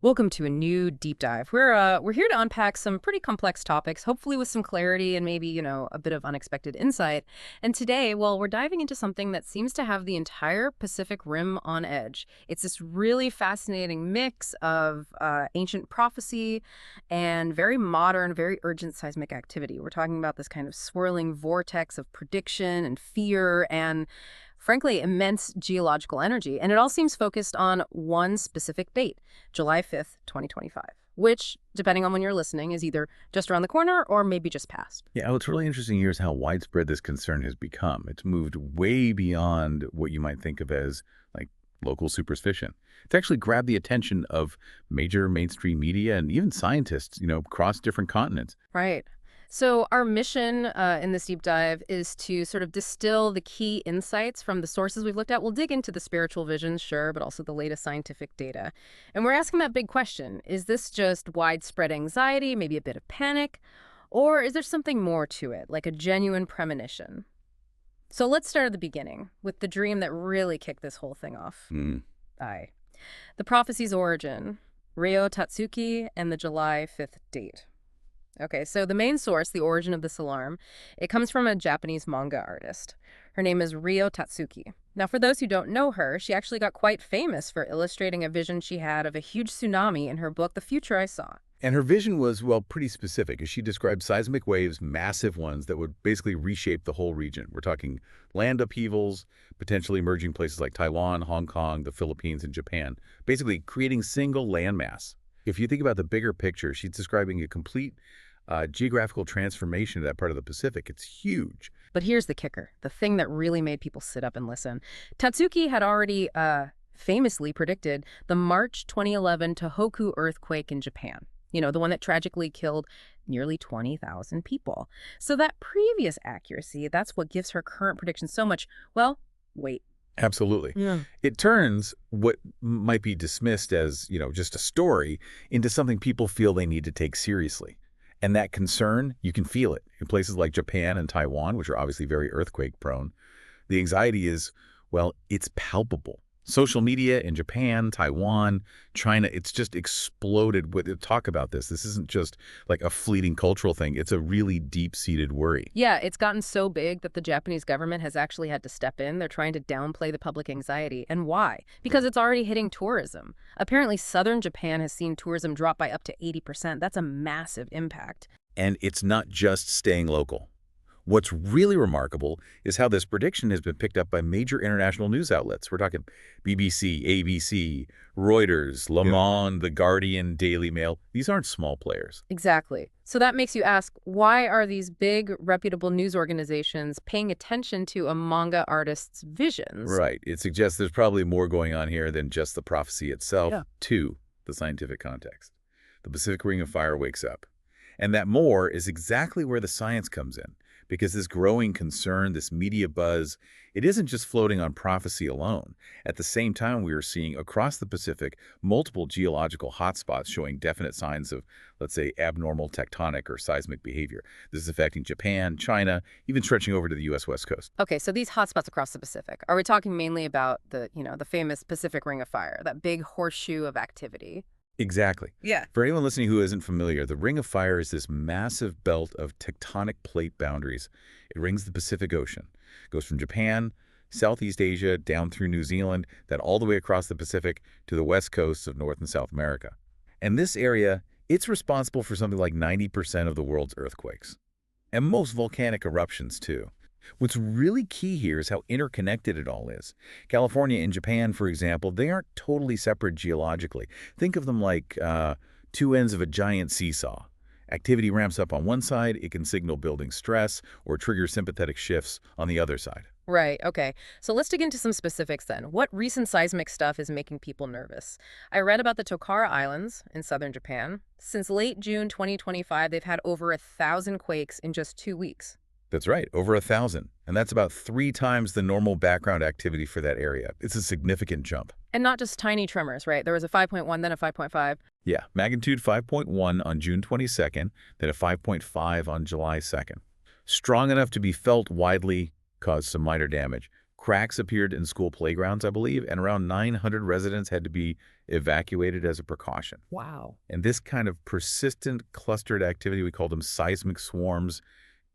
Welcome to a new deep dive. We're here to unpack some pretty complex topics, hopefully with some clarity and maybe, a bit of unexpected insight. And today, well, we're diving into something that seems to have the entire Pacific Rim on edge. It's this really fascinating mix of ancient prophecy and very modern, very urgent seismic activity. We're talking about this kind of swirling vortex of prediction and fear and frankly, immense geological energy. And it all seems focused on one specific date, July 5th, 2025, which, depending on when you're listening, is either just around the corner or maybe just past. Yeah, what's really interesting here is how widespread this concern has become. It's moved way beyond what you might think of as like local superstition. It's actually grabbed the attention of major mainstream media and even scientists, across different continents. Right. So our mission in this deep dive is to sort of distill the key insights from the sources we've looked at. We'll dig into the spiritual visions, sure, but also the latest scientific data. And we're asking that big question. Is this just widespread anxiety, maybe a bit of panic? Or is there something more to it, like a genuine premonition? So let's start at the beginning, with the dream that really kicked this whole thing off. Aye. The prophecy's origin, Ryo Tatsuki and the July 5th date. Okay, so the main source, the origin of this alarm, it comes from a Japanese manga artist. Her name is Ryo Tatsuki. Now, for those who don't know her, she actually got quite famous for illustrating a vision she had of a huge tsunami in her book, The Future I Saw. And her vision was, well, pretty specific, as she described seismic waves, massive ones that would basically reshape the whole region. We're talking land upheavals, potentially merging places like Taiwan, Hong Kong, the Philippines, and Japan, basically creating single landmass. If you think about the bigger picture, she's describing a complete geographical transformation of that part of the Pacific. It's huge. But here's the kicker, the thing that really made people sit up and listen. Tatsuki had already famously predicted the March 2011 Tohoku earthquake in Japan. The one that tragically killed nearly 20,000 people. So that previous accuracy, that's what gives her current prediction so much, well, weight. Absolutely. Yeah. It turns what might be dismissed as, just a story into something people feel they need to take seriously. And that concern, you can feel it in places like Japan and Taiwan, which are obviously very earthquake prone. The anxiety is, well, it's palpable. Social media in Japan, Taiwan, China, it's just exploded with talk about this. This isn't just like a fleeting cultural thing. It's a really deep-seated worry. Yeah, it's gotten so big that the Japanese government has actually had to step in. They're trying to downplay the public anxiety. And why? Because it's already hitting tourism. Apparently, southern Japan has seen tourism drop by up to 80%. That's a massive impact. And it's not just staying local. What's really remarkable is how this prediction has been picked up by major international news outlets. We're talking BBC, ABC, Reuters, Le Monde, The Guardian, Daily Mail. These aren't small players. Exactly. So that makes you ask, why are these big, reputable news organizations paying attention to a manga artist's visions? Right. It suggests there's probably more going on here than just the prophecy itself, to the scientific context. The Pacific Ring of Fire wakes up. And that more is exactly where the science comes in. Because this growing concern, this media buzz, it isn't just floating on prophecy alone. At the same time, we are seeing across the Pacific multiple geological hotspots showing definite signs of, let's say, abnormal tectonic or seismic behavior. This is affecting Japan, China, even stretching over to the U.S. West Coast. Okay, so these hotspots across the Pacific, are we talking mainly about the famous Pacific Ring of Fire, that big horseshoe of activity? Exactly. Yeah. For anyone listening who isn't familiar, the Ring of Fire is this massive belt of tectonic plate boundaries. It rings the Pacific Ocean. It goes from Japan, Southeast Asia, down through New Zealand, then all the way across the Pacific to the west coasts of North and South America. And this area, it's responsible for something like 90% of the world's earthquakes. And most volcanic eruptions, too. What's really key here is how interconnected it all is. California and Japan, for example, they aren't totally separate geologically. Think of them like two ends of a giant seesaw. Activity ramps up on one side, it can signal building stress or trigger sympathetic shifts on the other side. Right, okay. So let's dig into some specifics then. What recent seismic stuff is making people nervous? I read about the Tokara Islands in southern Japan. Since late June 2025, they've had over 1,000 quakes in just 2 weeks. That's right, over 1,000. And that's about 3 times the normal background activity for that area. It's a significant jump. And not just tiny tremors, right? There was a 5.1, then a 5.5. Yeah, magnitude 5.1 on June 22nd, then a 5.5 on July 2nd. Strong enough to be felt widely, caused some minor damage. Cracks appeared in school playgrounds, I believe, and around 900 residents had to be evacuated as a precaution. Wow. And this kind of persistent clustered activity, we call them seismic swarms,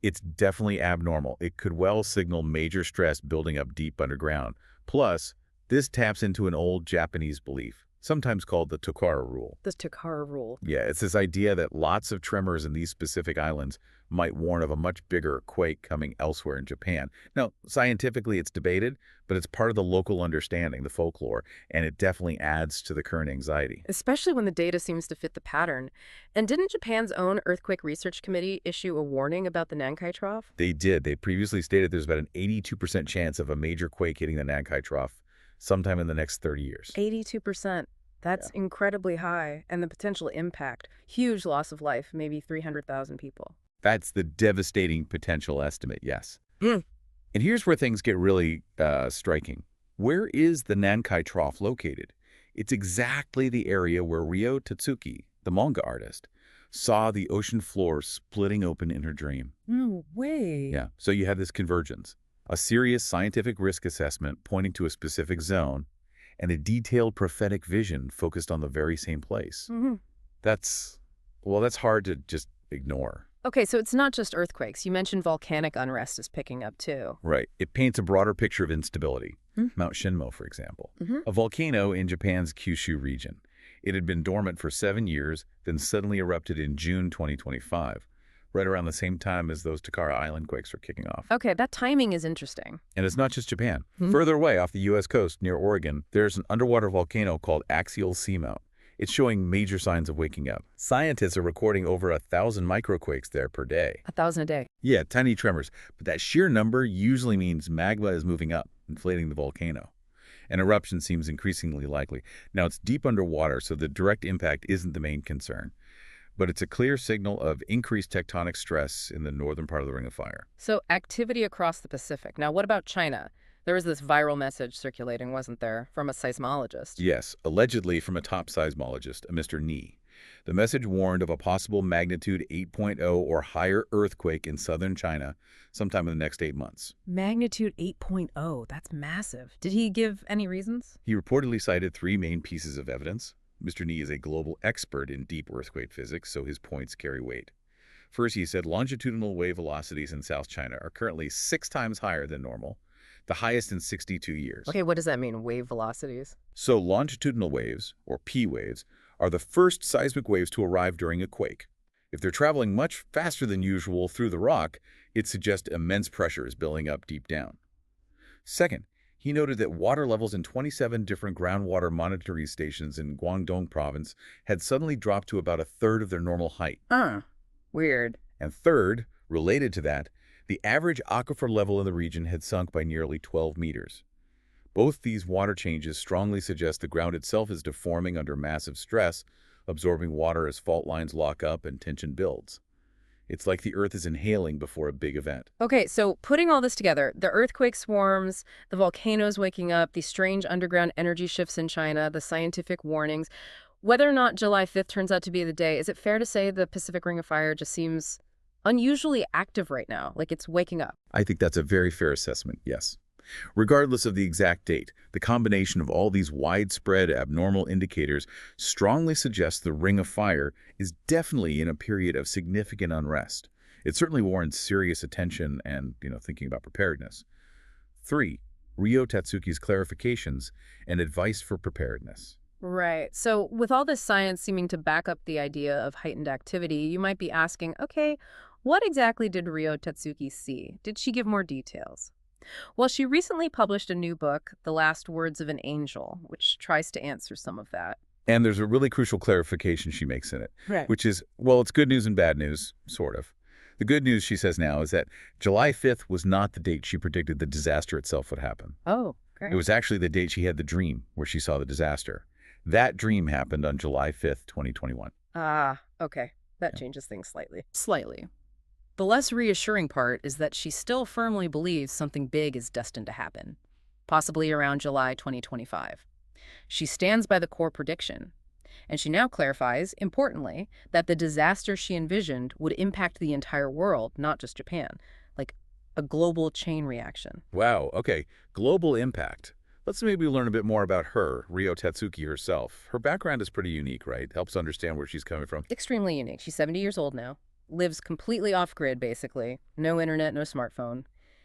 it's definitely abnormal. It could well signal major stress building up deep underground. Plus, this taps into an old Japanese belief, sometimes called the Tokara rule. The Tokara rule. Yeah, it's this idea that lots of tremors in these specific islands might warn of a much bigger quake coming elsewhere in Japan. Now, scientifically, it's debated, but it's part of the local understanding, the folklore, and it definitely adds to the current anxiety. Especially when the data seems to fit the pattern. And didn't Japan's own Earthquake Research Committee issue a warning about the Nankai Trough? They did. They previously stated there's about an 82% chance of a major quake hitting the Nankai Trough sometime in the next 30 years. 82%. That's incredibly high. And the potential impact, huge loss of life, maybe 300,000 people. That's the devastating potential estimate, yes. Mm. And here's where things get really striking. Where is the Nankai Trough located? It's exactly the area where Ryo Tatsuki, the manga artist, saw the ocean floor splitting open in her dream. No way. Yeah, so you have this convergence. A serious scientific risk assessment pointing to a specific zone, and a detailed prophetic vision focused on the very same place. Mm-hmm. That's hard to just ignore. Okay, so it's not just earthquakes. You mentioned volcanic unrest is picking up too. Right. It paints a broader picture of instability. Hmm. Mount Shinmo, for example, Mm-hmm. a volcano in Japan's Kyushu region. It had been dormant for 7 years, then suddenly erupted in June 2025, right around the same time as those Tokara Island quakes were kicking off. Okay, that timing is interesting. And it's not just Japan. Hmm. Further away off the U.S. coast near Oregon, there's an underwater volcano called Axial Seamount. It's showing major signs of waking up. Scientists are recording over 1,000 microquakes there per day. 1,000 a day. Yeah, tiny tremors. But that sheer number usually means magma is moving up, inflating the volcano. An eruption seems increasingly likely. Now, it's deep underwater, so the direct impact isn't the main concern. But it's a clear signal of increased tectonic stress in the northern part of the Ring of Fire. So activity across the Pacific. Now, what about China? There was this viral message circulating, wasn't there, from a seismologist? Yes, allegedly from a top seismologist, a Mr. Ni. The message warned of a possible magnitude 8.0 or higher earthquake in southern China sometime in the next 8 months. Magnitude 8.0. That's massive. Did he give any reasons? He reportedly cited 3 main pieces of evidence. Mr. Ni is a global expert in deep earthquake physics, so his points carry weight. First, he said longitudinal wave velocities in South China are currently 6 times higher than normal, the highest in 62 years. Okay, what does that mean, wave velocities? So longitudinal waves, or P waves, are the first seismic waves to arrive during a quake. If they're traveling much faster than usual through the rock, it suggests immense pressure is building up deep down. Second, he noted that water levels in 27 different groundwater monitoring stations in Guangdong province had suddenly dropped to about a third of their normal height. Weird. And third, related to that, the average aquifer level in the region had sunk by nearly 12 meters. Both these water changes strongly suggest the ground itself is deforming under massive stress, absorbing water as fault lines lock up and tension builds. It's like the Earth is inhaling before a big event. Okay, so putting all this together, the earthquake swarms, the volcanoes waking up, the strange underground energy shifts in China, the scientific warnings, whether or not July 5th turns out to be the day, is it fair to say the Pacific Ring of Fire just seems unusually active right now, like it's waking up? I think that's a very fair assessment, yes. Regardless of the exact date, the combination of all these widespread abnormal indicators strongly suggests the Ring of Fire is definitely in a period of significant unrest. It certainly warrants serious attention and, thinking about preparedness. 3. Ryo Tatsuki's clarifications and advice for preparedness. Right. So with all this science seeming to back up the idea of heightened activity, you might be asking, okay, what exactly did Ryo Tatsuki see? Did she give more details? Well, she recently published a new book, The Last Words of an Angel, which tries to answer some of that. And there's a really crucial clarification she makes in it, Right. which is, well, it's good news and bad news, sort of. The good news, she says now, is that July 5th was not the date she predicted the disaster itself would happen. Oh, great. It was actually the date she had the dream where she saw the disaster. That dream happened on July 5th, 2021. Ah, okay. That changes things slightly. Slightly. The less reassuring part is that she still firmly believes something big is destined to happen, possibly around July 2025. She stands by the core prediction, and she now clarifies, importantly, that the disaster she envisioned would impact the entire world, not just Japan. Like, a global chain reaction. Wow, okay. Global impact. Let's maybe learn a bit more about her, Ryo Tatsuki herself. Her background is pretty unique, right? Helps understand where she's coming from. Extremely unique. She's 70 years old now, lives completely off-grid, basically. No internet, no smartphone.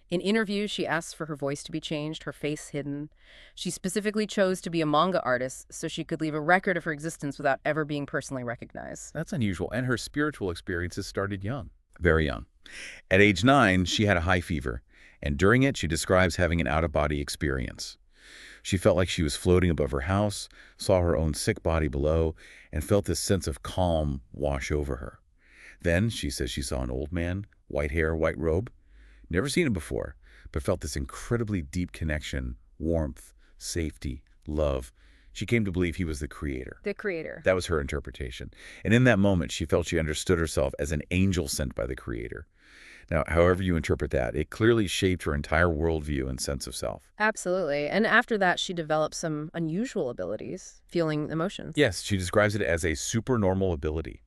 In interviews, she asks for her voice to be changed, her face hidden. She specifically chose to be a manga artist so she could leave a record of her existence without ever being personally recognized. That's unusual, and her spiritual experiences started young. Very young. At age 9, she had a high fever, and during it, she describes having an out-of-body experience. She felt like she was floating above her house, saw her own sick body below, and felt this sense of calm wash over her. Then, she says she saw an old man, white hair, white robe. Never seen him before, but felt this incredibly deep connection, warmth, safety, love. She came to believe he was the creator. The creator. That was her interpretation. And in that moment, she felt she understood herself as an angel sent by the creator. Now, however you interpret that, it clearly shaped her entire worldview and sense of self. Absolutely. And after that, she developed some unusual abilities, feeling emotions. Yes, she describes it as a supernormal ability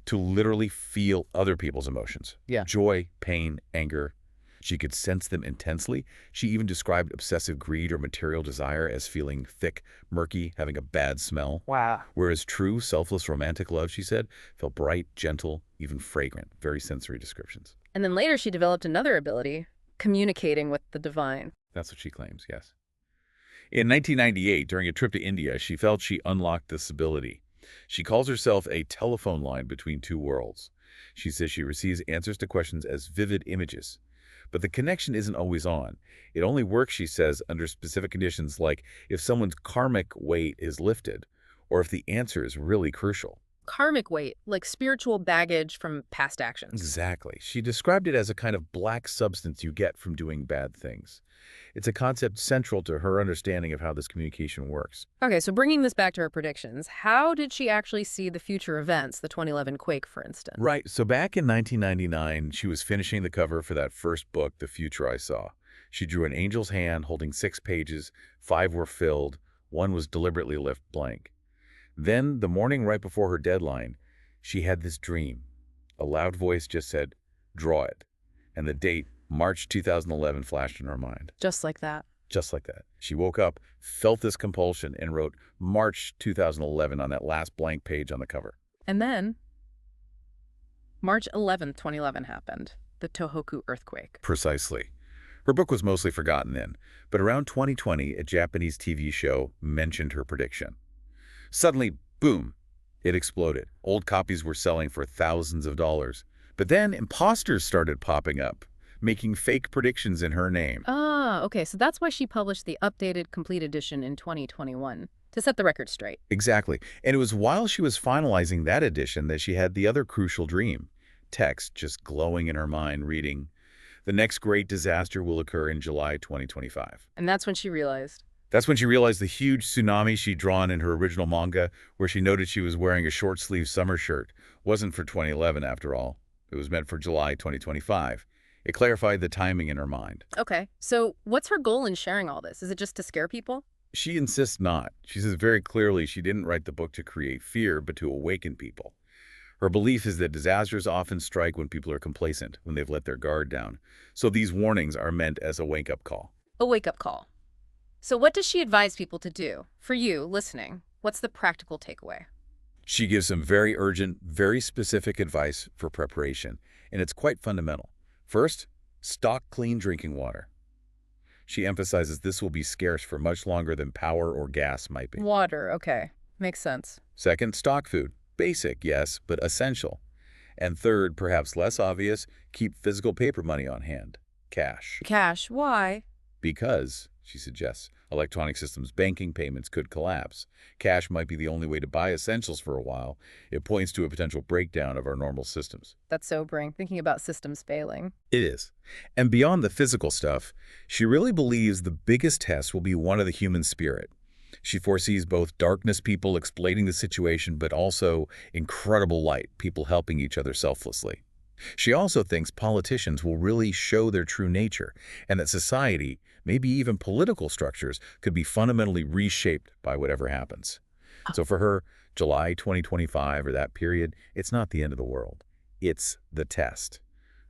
to literally feel other people's emotions. Yeah. Joy, pain, anger. She could sense them intensely. She even described obsessive greed or material desire as feeling thick, murky, having a bad smell. Wow. Whereas true, selfless, romantic love, she said, felt bright, gentle, even fragrant. Very sensory descriptions. And then later she developed another ability, communicating with the divine. That's what she claims, yes. In 1998, during a trip to India, she felt she unlocked this ability. She calls herself a telephone line between two worlds. She says she receives answers to questions as vivid images. But the connection isn't always on. It only works, she says, under specific conditions like if someone's karmic weight is lifted or if the answer is really crucial. Karmic weight, like spiritual baggage from past actions. Exactly. She described it as a kind of black substance you get from doing bad things. It's a concept central to her understanding of how this communication works. Okay, so bringing this back to her predictions, how did she actually see the future events, the 2011 quake, for instance? Right. So back in 1999, she was finishing the cover for that first book, The Future I Saw. She drew an angel's hand holding 6 pages, 5 were filled, 1 was deliberately left blank. Then, the morning right before her deadline, she had this dream. A loud voice just said, "Draw it." And the date, March 2011, flashed in her mind. Just like that. Just like that. She woke up, felt this compulsion, and wrote March 2011 on that last blank page on the cover. And then, March 11th, 2011 happened, the Tohoku earthquake. Precisely. Her book was mostly forgotten then, but around 2020, a Japanese TV show mentioned her prediction. Suddenly, boom, it exploded. Old copies were selling for thousands of dollars. But then imposters started popping up, making fake predictions in her name. Ah, okay, so that's why she published the updated complete edition in 2021, to set the record straight. Exactly. And it was while she was finalizing that edition that she had the other crucial dream. Text just glowing in her mind, reading, "The next great disaster will occur in July 2025. And that's when she realized. That's when she realized the huge tsunami she'd drawn in her original manga, where she noted she was wearing a short-sleeved summer shirt, wasn't for 2011 after all. It was meant for July 2025. It clarified the timing in her mind. Okay, so what's her goal in sharing all this? Is it just to scare people? She insists not. She says very clearly she didn't write the book to create fear, but to awaken people. Her belief is that disasters often strike when people are complacent, when they've let their guard down. So these warnings are meant as a wake-up call. A wake-up call. So what does she advise people to do? For you, listening, what's the practical takeaway? She gives some very urgent, very specific advice for preparation, and it's quite fundamental. First, stock clean drinking water. She emphasizes this will be scarce for much longer than power or gas might be. Water, okay. Makes sense. Second, stock food. Basic, yes, but essential. And third, perhaps less obvious, keep physical paper money on hand. Cash. Cash, why? Because, she suggests, electronic systems banking payments could collapse. Cash might be the only way to buy essentials for a while. It points to a potential breakdown of our normal systems. That's sobering, thinking about systems failing. It is. And beyond the physical stuff, she really believes the biggest test will be one of the human spirit. She foresees both darkness people exploiting the situation, but also incredible light, people helping each other selflessly. She also thinks politicians will really show their true nature, and that society, maybe even political structures, could be fundamentally reshaped by whatever happens. So for her, July 2025 or that period, it's not the end of the world. It's the test.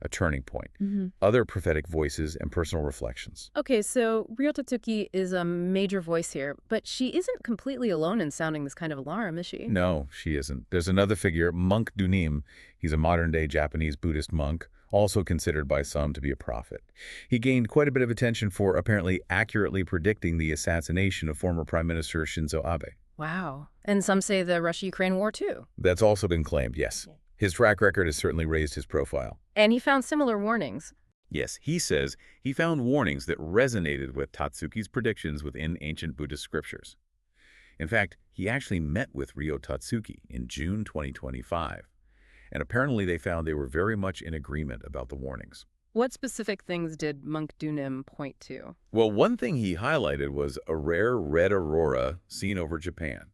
a turning point, Hmm. other prophetic voices, and personal reflections. Okay, so Ryo Tatsuki is a major voice here, but she isn't completely alone in sounding this kind of alarm, is she? No, she isn't. There's another figure, Monk Dunim. He's a modern-day Japanese Buddhist monk, also considered by some to be a prophet. He gained quite a bit of attention for apparently accurately predicting the assassination of former Prime Minister Shinzo Abe. Wow. And some say the Russia-Ukraine war, too. That's also been claimed, yes. Yeah. His track record has certainly raised his profile. And he found similar warnings. Yes, he says he found warnings that resonated with Tatsuki's predictions within ancient Buddhist scriptures. In fact, he actually met with Ryo Tatsuki in June 2025, and apparently they found they were very much in agreement about the warnings. What specific things did Monk Dunim point to? Well, one thing he highlighted was a rare red aurora seen over Japan.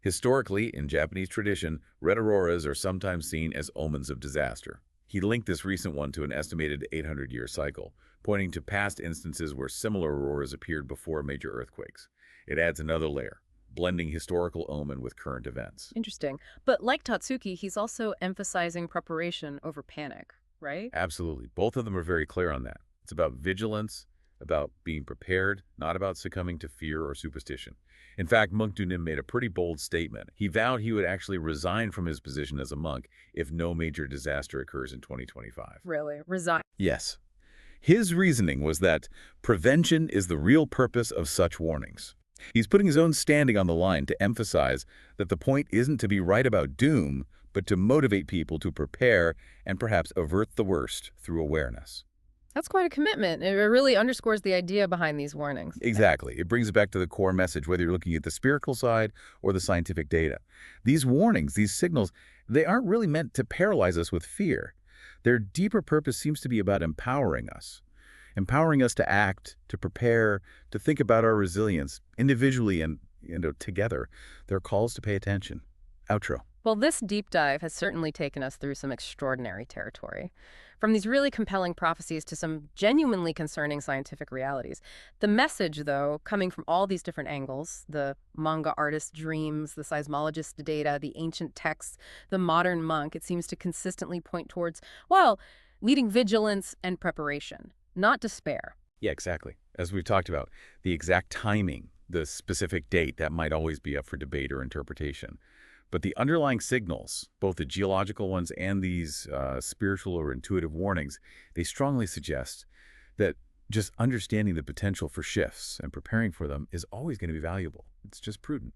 Historically, in Japanese tradition, red auroras are sometimes seen as omens of disaster. He linked this recent one to an estimated 800-year cycle, pointing to past instances where similar auroras appeared before major earthquakes. It adds another layer, blending historical omen with current events. Interesting. But like Tatsuki, he's also emphasizing preparation over panic, right? Absolutely. Both of them are very clear on that. It's about vigilance, about being prepared, not about succumbing to fear or superstition. In fact, Monk Dunim made a pretty bold statement. He vowed he would actually resign from his position as a monk if no major disaster occurs in 2025. Really? Resign. Yes. His reasoning was that prevention is the real purpose of such warnings. He's putting his own standing on the line to emphasize that the point isn't to be right about doom, but to motivate people to prepare and perhaps avert the worst through awareness. That's quite a commitment. It really underscores the idea behind these warnings. Exactly. It brings it back to the core message, whether you're looking at the spiritual side or the scientific data. These warnings, these signals, they aren't really meant to paralyze us with fear. Their deeper purpose seems to be about empowering us to act, to prepare, to think about our resilience individually and together. They're calls to pay attention. Outro. Well, this deep dive has certainly taken us through some extraordinary territory. From these really compelling prophecies to some genuinely concerning scientific realities. The message, though, coming from all these different angles, the manga artist's dreams, the seismologist's data, the ancient texts, the modern monk, it seems to consistently point towards, well, leading vigilance and preparation, not despair. Yeah, exactly. As we've talked about, the exact timing, the specific date, that might always be up for debate or interpretation. But the underlying signals, both the geological ones and these spiritual or intuitive warnings, they strongly suggest that just understanding the potential for shifts and preparing for them is always going to be valuable. It's just prudent.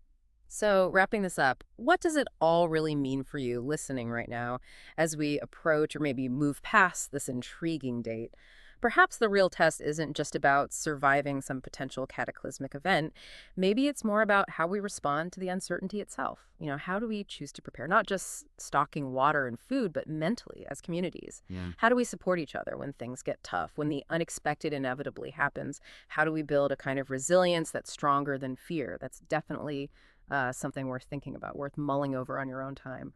So, wrapping this up, what does it all really mean for you listening right now as we approach or maybe move past this intriguing date? Perhaps the real test isn't just about surviving some potential cataclysmic event. Maybe it's more about how we respond to the uncertainty itself. How do we choose to prepare? Not just stocking water and food, but mentally as communities. Yeah. How do we support each other when things get tough, when the unexpected inevitably happens? How do we build a kind of resilience that's stronger than fear? That's definitely something worth thinking about, worth mulling over on your own time.